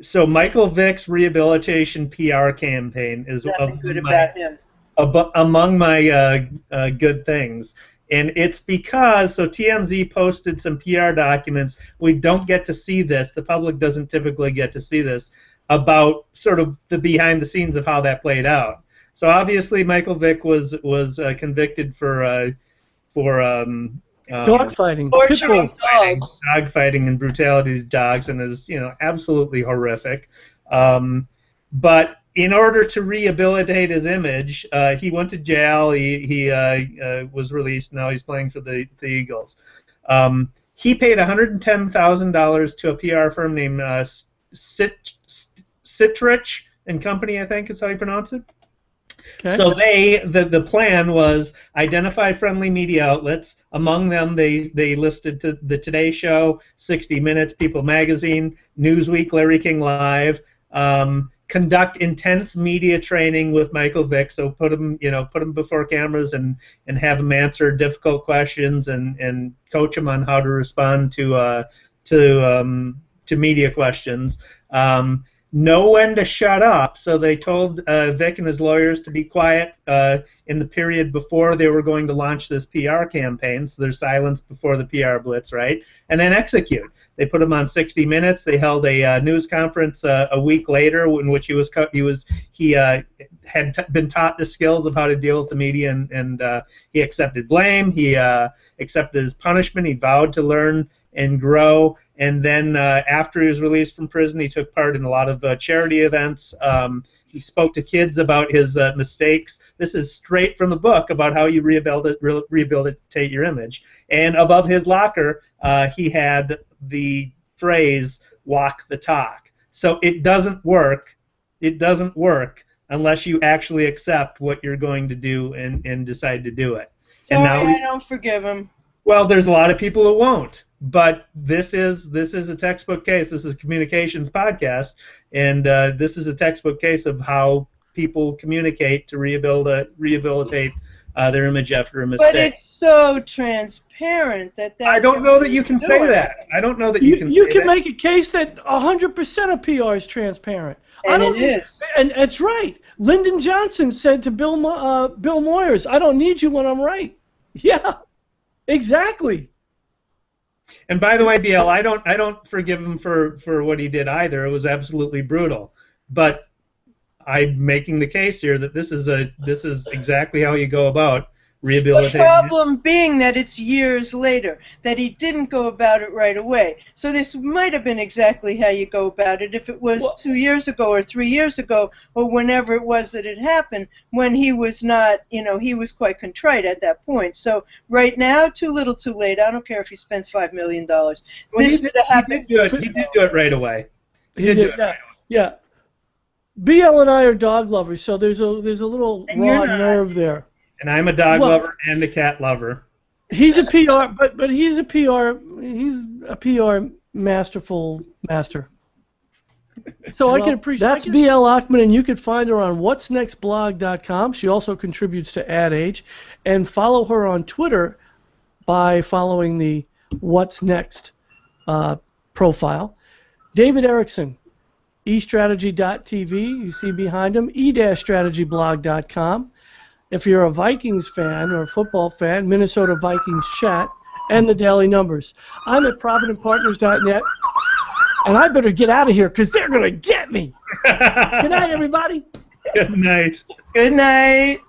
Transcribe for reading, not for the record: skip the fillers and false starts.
So Michael Vick's rehabilitation PR campaign is Nothing good about him. Among my good things. And it's because, so TMZ posted some PR documents. We don't get to see this. The public doesn't typically get to see this, about sort of the behind the scenes of how that played out. So obviously Michael Vick was convicted for dogfighting, torturing dogs, dogfighting and brutality to dogs, and is absolutely horrific. But in order to rehabilitate his image, he went to jail. He was released. Now he's playing for the Eagles. He paid $110,000 to a PR firm named Sitrick Company, I think is how you pronounce it. Okay. So the plan was identify friendly media outlets. Among them, they listed the Today Show, 60 Minutes, People Magazine, Newsweek, Larry King Live. Conduct intense media training with Michael Vick. So put him before cameras and have him answer difficult questions and coach him on how to respond to media questions. Know when to shut up, so they told Vick and his lawyers to be quiet in the period before they were going to launch this PR campaign, so there's silence before the PR blitz, right? And then execute. They put him on 60 Minutes. They held a news conference a week later in which he had been taught the skills of how to deal with the media, and he accepted blame. He accepted his punishment. He vowed to learn and grow. And then after he was released from prison, he took part in a lot of charity events. He spoke to kids about his mistakes. This is straight from the book about how you rehabilitate your image. And above his locker, he had the phrase, walk the talk. So it doesn't work. It doesn't work unless you actually accept what you're going to do and decide to do it. Sorry, I don't forgive him. Well, there's a lot of people who won't. But this is a textbook case. This is a communications podcast, and this is a textbook case of how people communicate to rehabilitate their image after a mistake. But it's so transparent that I don't know that you can say that. I don't know that you can. You can make a case that 100% of PR is transparent. And it is. And it's right. Lyndon Johnson said to Bill Moyers, "I don't need you when I'm right." Yeah, exactly. And by the way, BL, I don't forgive him for what he did either. It was absolutely brutal. But I'm making the case here that this is exactly how you go about rehabilitating. The problem being that it's years later, that he didn't go about it right away. So this might have been exactly how you go about it if it was 2 years ago or 3 years ago or whenever it was that it happened, when he was not, he was quite contrite at that point. So right now, too little, too late. I don't care if he spends $5 million. Well, he did do it right away. He did do it right away. Yeah. BL and I are dog lovers, so there's a little raw nerve there. And I'm a dog lover and a cat lover. He's a PR, but he's a PR masterful master. So I can appreciate. That's BL Ochman, and you can find her on whatsnextblog.com. She also contributes to Ad Age, and follow her on Twitter by following the What's Next profile. David Erickson, estrategy.tv. You see behind him, e-strategyblog.com. If you're a Vikings fan or a football fan, Minnesota Vikings chat, and the daily numbers. I'm at providentpartners.net, and I better get out of here because they're going to get me. Good night, everybody. Good night. Good night.